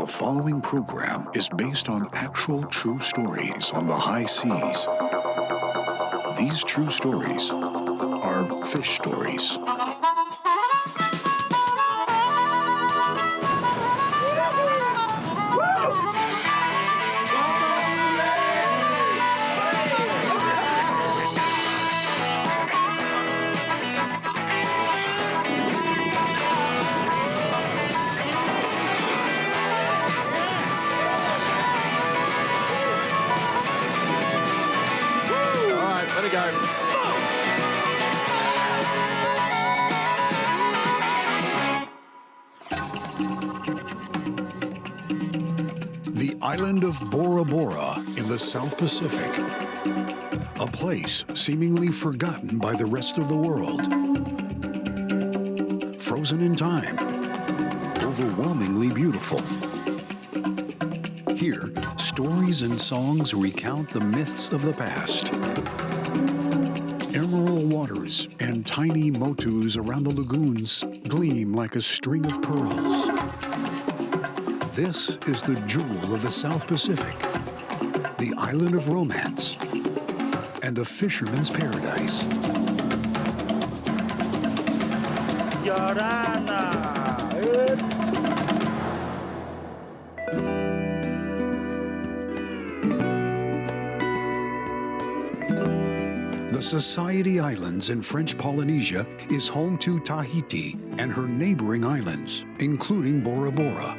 The following program is based on actual true stories on the high seas. These true stories are fish stories. The island of Bora Bora in the South Pacific, a place seemingly forgotten by the rest of the world. Frozen in time, overwhelmingly beautiful. Here, stories and songs recount the myths of the past. Emerald waters and tiny motus around the lagoons gleam like a string of pearls. This is the jewel of the South Pacific, the island of romance, and the fisherman's paradise. The Society Islands in French Polynesia is home to Tahiti and her neighboring islands, including Bora Bora.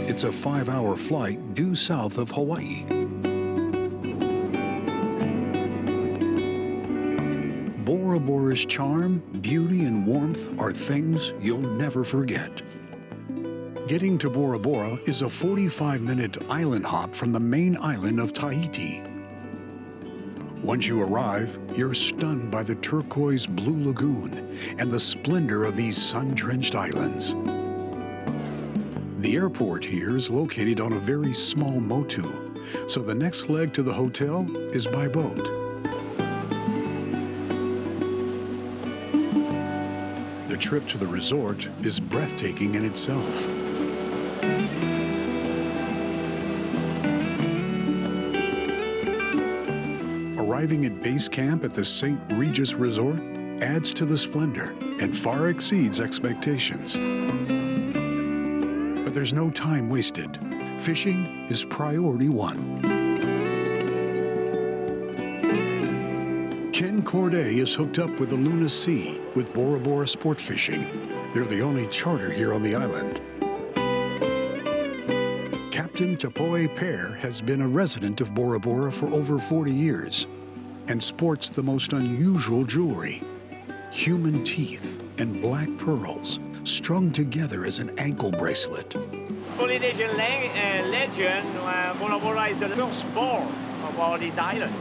It's a 5-hour flight due south of Hawaii. Bora Bora's charm, beauty, and warmth are things you'll never forget. Getting to Bora Bora is a 45-minute island hop from the main island of Tahiti. Once you arrive, you're stunned by the turquoise blue lagoon and the splendor of these sun-drenched islands. The airport here is located on a very small motu, so the next leg to the hotel is by boat. The trip to the resort is breathtaking in itself. Arriving at base camp at the St. Regis Resort adds to the splendor and far exceeds expectations. But there's no time wasted. Fishing is priority one. Ken Corday is hooked up with the Luna Sea with Bora Bora Sport Fishing. They're the only charter here on the island. Captain Tapoe Pear has been a resident of Bora Bora for over 40 years and sports the most unusual jewelry. Human teeth and black pearls strung together as an ankle bracelet. Polynesian legend, Bora Bora is the first port of all these islands.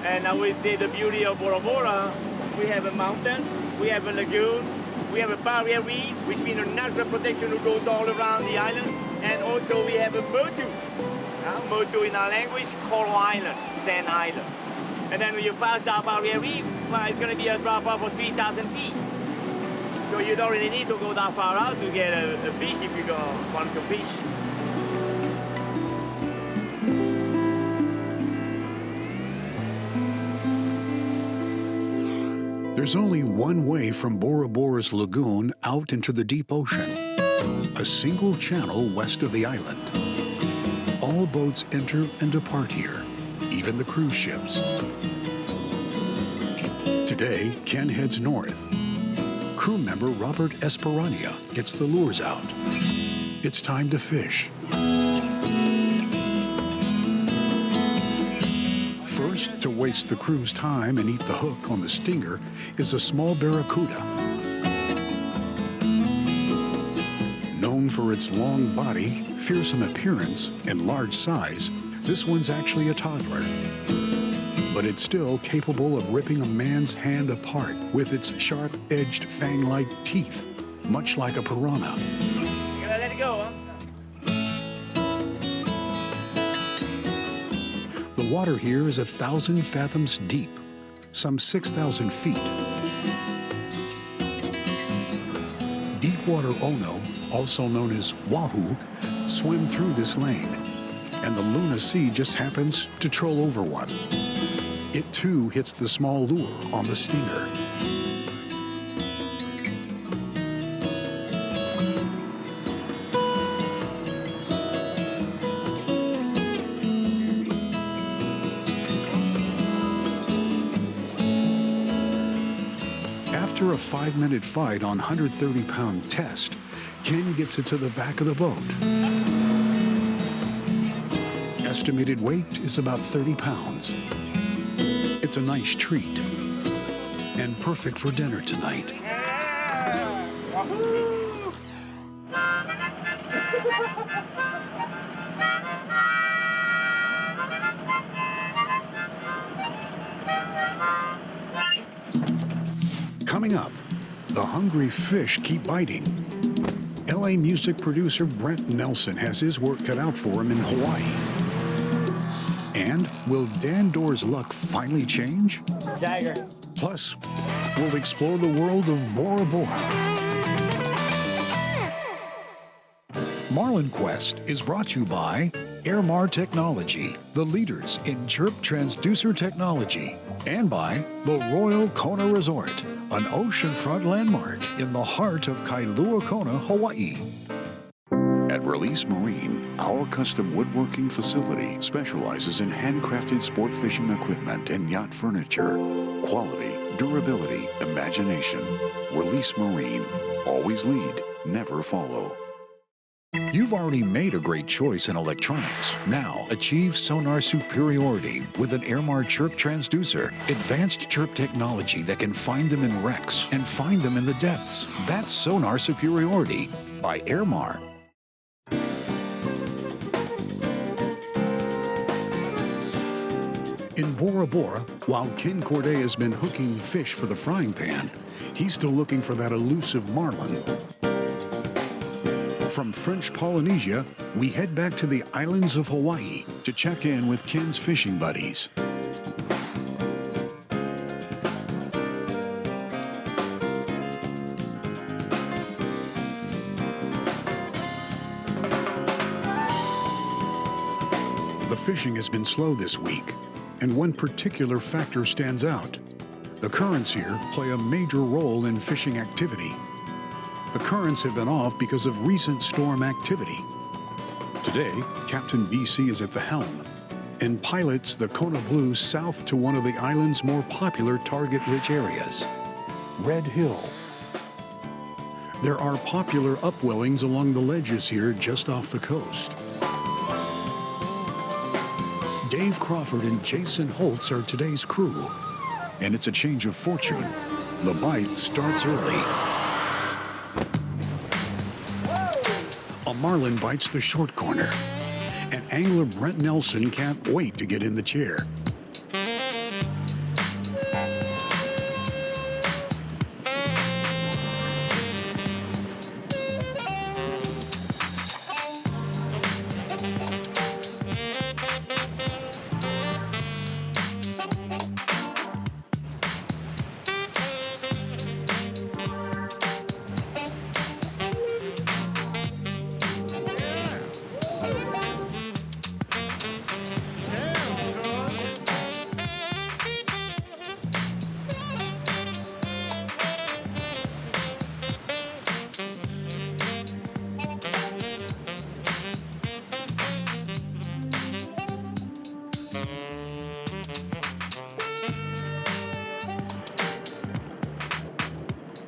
And I would say the beauty of Bora Bora, we have a mountain, we have a lagoon, we have a barrier reef, which means a natural protection that goes all around the island, and also we have a motu. Motu in our language, coral island, sand island. And then when you pass that barrier reef, well, it's going to be a drop off of 3,000 feet. So you don't really need to go that far out to get a fish if you want to fish. There's only one way from Bora Bora's lagoon out into the deep ocean. A single channel west of the island. All boats enter and depart here, even the cruise ships. Today, Ken heads north. Crew member Robert Esperania gets the lures out. It's time to fish. First to waste the crew's time and eat the hook on the stinger is a small barracuda. Known for its long body, fearsome appearance, and large size, this one's actually a toddler. But it's still capable of ripping a man's hand apart with its sharp-edged fang-like teeth, much like a piranha. You gotta let it go, The water here is 1,000 fathoms deep, some 6,000 feet. Deepwater Ono, also known as wahoo, swim through this lane, and the Luna Sea just happens to troll over one. It too hits the small lure on the stinger. After a 5-minute fight on 130-pound test, Ken gets it to the back of the boat. Estimated weight is about 30 pounds. It's a nice treat and perfect for dinner tonight. Coming up, the hungry fish keep biting. LA music producer Brent Nelson has his work cut out for him in Hawaii. And will Dan Dorr's luck finally change? Tiger. Plus, we'll explore the world of Bora Bora. Marlin Quest is brought to you by Airmar Technology, the leaders in chirp transducer technology, and by the Royal Kona Resort, an oceanfront landmark in the heart of Kailua Kona, Hawaii. At Release Marine, our custom woodworking facility specializes in handcrafted sport fishing equipment and yacht furniture. Quality, durability, imagination. Release Marine. Always lead, never follow. You've already made a great choice in electronics. Now, achieve sonar superiority with an Airmar chirp transducer. Advanced chirp technology that can find them in wrecks and find them in the depths. That's sonar superiority by Airmar. In Bora Bora, while Ken Corday has been hooking fish for the frying pan, he's still looking for that elusive marlin. From French Polynesia, we head back to the islands of Hawaii to check in with Ken's fishing buddies. The fishing has been slow this week, and one particular factor stands out. The currents here play a major role in fishing activity. The currents have been off because of recent storm activity. Today, Captain BC is at the helm and pilots the Kona Blue south to one of the island's more popular target-rich areas, Red Hill. There are popular upwellings along the ledges here just off the coast. Dave Crawford and Jason Holtz are today's crew, and it's a change of fortune. The bite starts early. A marlin bites the short corner, and angler Brent Nelson can't wait to get in the chair.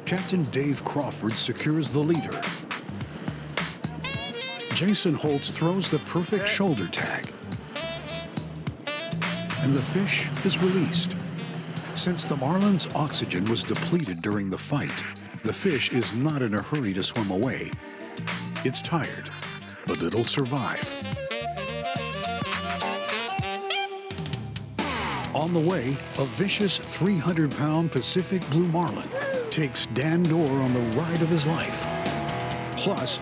Captain Dave Crawford secures the leader. Jason Holtz throws the perfect shoulder tag. And the fish is released. Since the marlin's oxygen was depleted during the fight, the fish is not in a hurry to swim away. It's tired, but it'll survive. On the way, a vicious 300-pound Pacific blue marlin takes Dan Dorr on the ride of his life. Plus,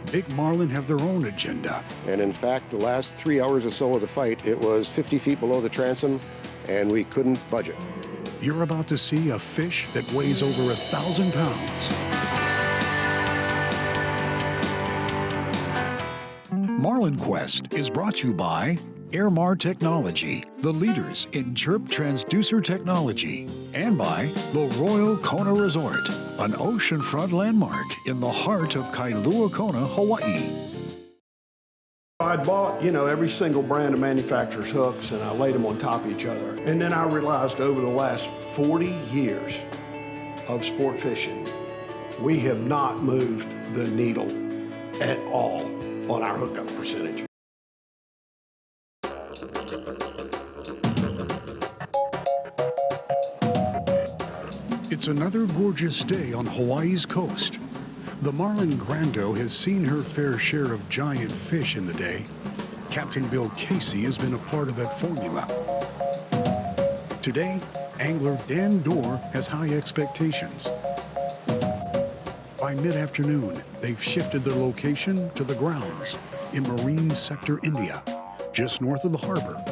big marlin have their own agenda. And in fact, the last 3 hours or so of the fight, it was 50 feet below the transom, and we couldn't budge it. You're about to see a fish that weighs over 1,000 pounds. Marlin Quest is brought to you by Airmar Technology, the leaders in chirp transducer technology, and by the Royal Kona Resort, an oceanfront landmark in the heart of Kailua Kona, Hawaii. I bought, every single brand of manufacturer's hooks, and I laid them on top of each other. And then I realized over the last 40 years of sport fishing, we have not moved the needle at all on our hookup percentage. It's another gorgeous day on Hawaii's coast. The Marlin Grando has seen her fair share of giant fish in the day. Captain Bill Casey has been a part of that formula. Today, angler Dan Dorr has high expectations. By mid-afternoon, they've shifted their location to the grounds in Marine Sector, India, just north of the harbor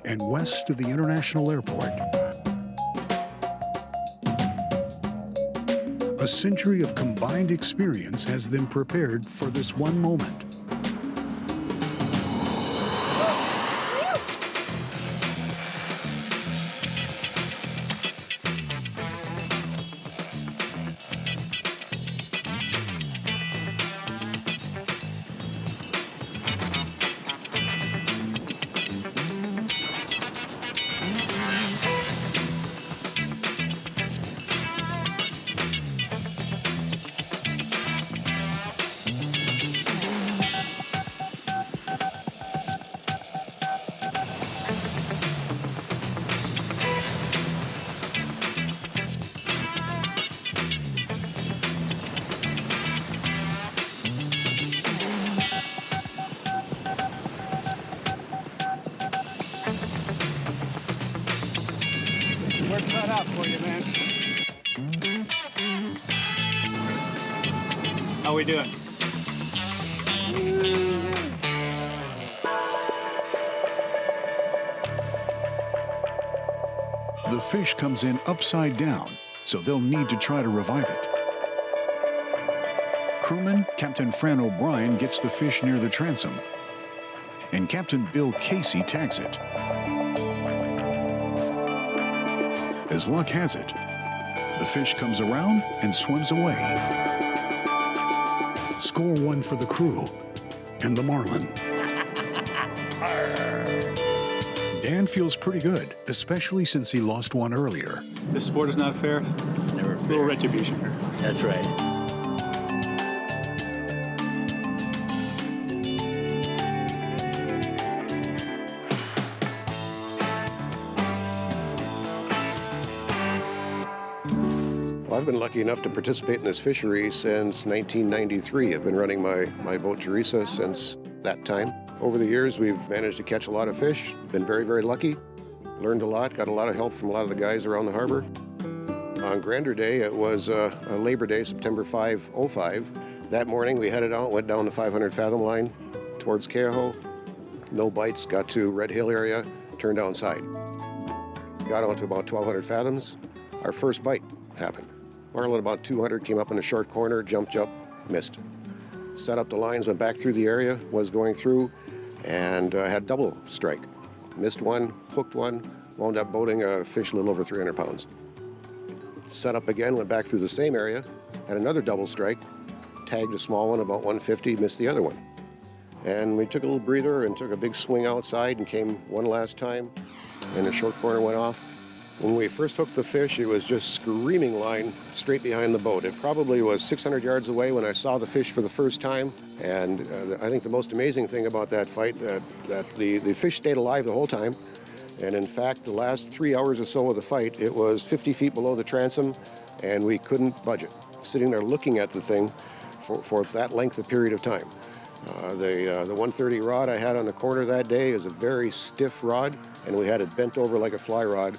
and west of the international airport. A century of combined experience has them prepared for this one moment. Work that out for you, man. How we doing? The fish comes in upside down, so they'll need to try to revive it. Crewman Captain Fran O'Brien gets the fish near the transom, and Captain Bill Casey tags it. As luck has it, the fish comes around and swims away. Score one for the crew and the Marlin. Dan feels pretty good, especially since he lost one earlier. This sport is not fair. It's never fair. Little retribution. That's right. Well, I've been lucky enough to participate in this fishery since 1993. I've been running my boat Teresa since that time. Over the years, we've managed to catch a lot of fish. Been very, very lucky. Learned a lot, got a lot of help from a lot of the guys around the harbor. On Grander Day, it was a Labor Day, September 5, 05. That morning, we headed out, went down the 500 fathom line towards Keaho. No bites, got to Red Hill area, turned downside. Got on to about 1,200 fathoms. Our first bite happened. Marlin about 200, came up in a short corner, jumped up, missed. Set up the lines, went back through the area, was going through, and had double strike. Missed one, hooked one, wound up boating a fish a little over 300 pounds. Set up again, went back through the same area, had another double strike, tagged a small one about 150, missed the other one. And we took a little breather and took a big swing outside and came one last time, and the short corner went off. When we first hooked the fish, it was just screaming line straight behind the boat. It probably was 600 yards away when I saw the fish for the first time. And I think the most amazing thing about that fight, that the fish stayed alive the whole time. And in fact, the last 3 hours or so of the fight, it was 50 feet below the transom, and we couldn't budge it. Sitting there looking at the thing for that length of period of time. The 130 rod I had on the corner that day is a very stiff rod, and we had it bent over like a fly rod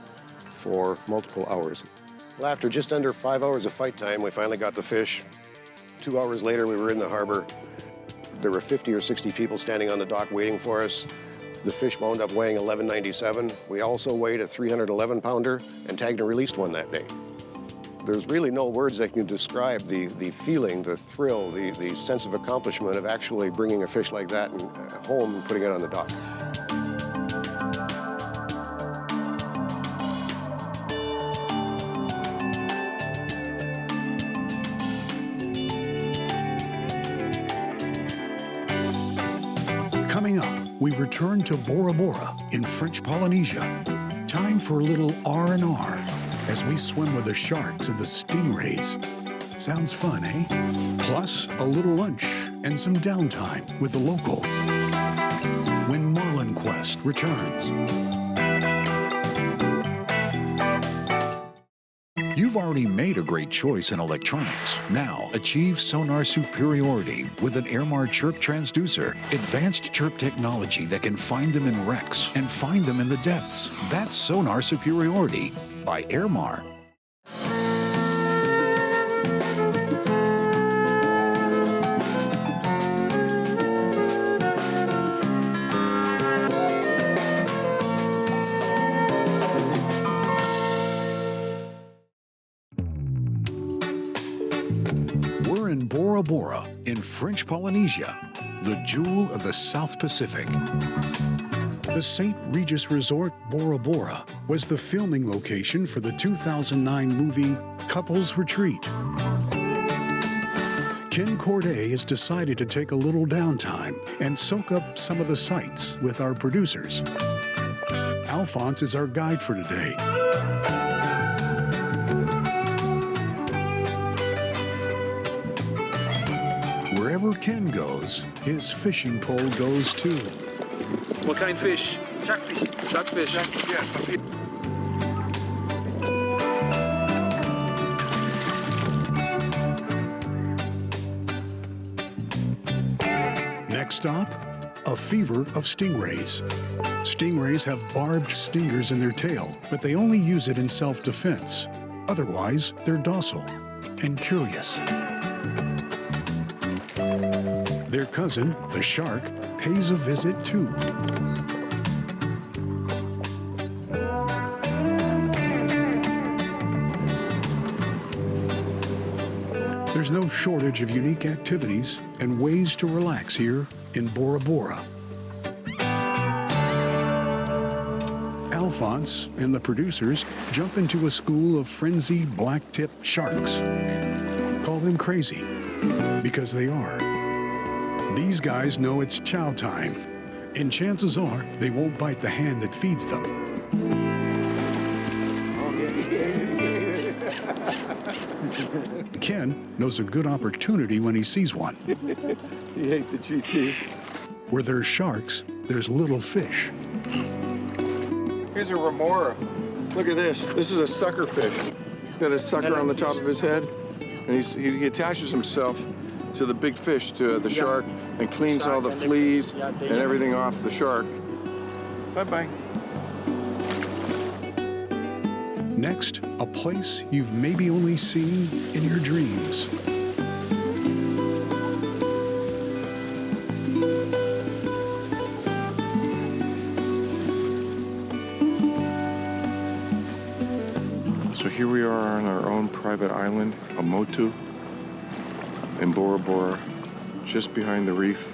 for multiple hours. Well, after just under 5 hours of fight time, we finally got the fish. 2 hours later, we were in the harbor. There were 50 or 60 people standing on the dock waiting for us. The fish wound up weighing 1197. We also weighed a 311 pounder and tagged and released one that day. There's really no words that can describe the feeling, the thrill, the sense of accomplishment of actually bringing a fish like that home and putting it on the dock. Coming up, we return to Bora Bora in French Polynesia. Time for a little R&R as we swim with the sharks and the stingrays. Sounds fun, eh? Plus, a little lunch and some downtime with the locals. When Marlin Quest returns. You've already made a great choice in electronics. Now, achieve sonar superiority with an Airmar chirp transducer. Advanced chirp technology that can find them in wrecks and find them in the depths. That's sonar superiority by Airmar. We're in Bora Bora in French Polynesia, the jewel of the South Pacific. The St. Regis Resort Bora Bora was the filming location for the 2009 movie Couples Retreat. Ken Corday has decided to take a little downtime and soak up some of the sights with our producers. Alphonse is our guide for today. Wherever Ken goes, his fishing pole goes too. What kind of fish? Jackfish. Jackfish. Yeah. Next stop, a fever of stingrays. Stingrays have barbed stingers in their tail, but they only use it in self-defense. Otherwise, they're docile and curious. Their cousin, the shark, pays a visit too. There's no shortage of unique activities and ways to relax here in Bora Bora. Alphonse and the producers jump into a school of frenzied black-tip sharks. Call them crazy, because they are. These guys know it's chow time, and chances are they won't bite the hand that feeds them. Ken knows a good opportunity when he sees one. You hate the GT. Where there's sharks, there's little fish. Here's a remora. Look at this. This is a sucker fish. Got a sucker on the top of his head, and he attaches himself to the big fish, to the shark, and cleans all the fleas and everything off the shark. Bye-bye. Next, a place you've maybe only seen in your dreams. So here we are on our own private island, a motu, in Bora Bora, just behind the reef.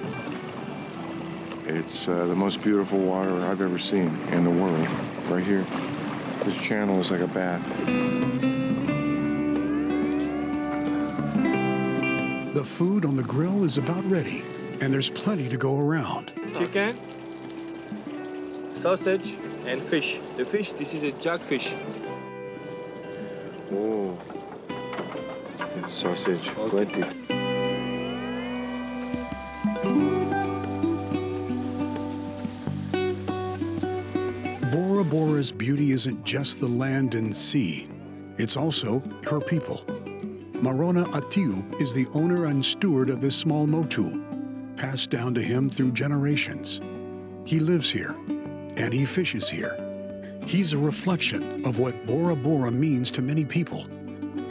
It's the most beautiful water I've ever seen in the world, right here. This channel is like a bath. The food on the grill is about ready, and there's plenty to go around. Chicken, sausage, and fish. The fish, this is a jackfish. Oh, it's sausage, plenty. Bora Bora's beauty isn't just the land and sea, it's also her people. Marona Atiu is the owner and steward of this small motu, passed down to him through generations. He lives here, and he fishes here. He's a reflection of what Bora Bora means to many people.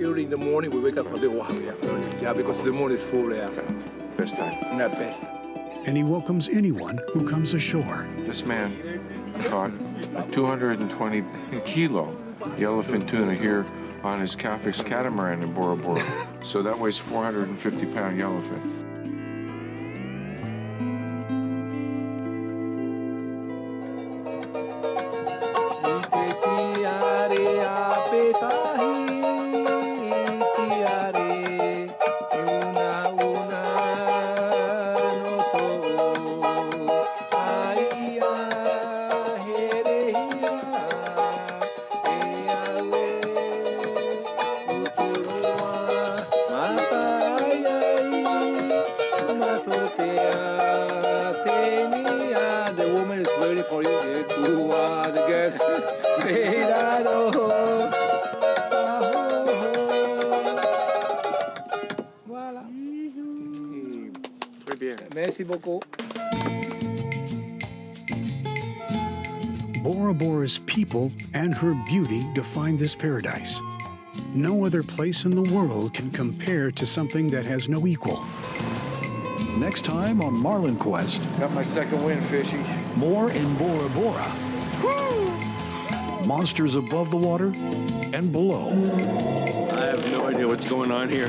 Early in the morning, we wake up a bit early. Yeah, because the morning is full. Yeah, Best time. not best. And he welcomes anyone who comes ashore. This man caught a 220 kilo yellowfin tuna here on his Cowfish catamaran in Bora Bora. So that weighs 450-pound yellowfin. The woman is waiting for you. The guest. Voilà. Très bien. Merci beaucoup. Bora Bora's people and her beauty define this paradise. No other place in the world can compare to something that has no equal. Next time on Marlin Quest, Got my second win, fishy. more in Bora Bora. Monsters above the water and below. I have no idea what's going on here.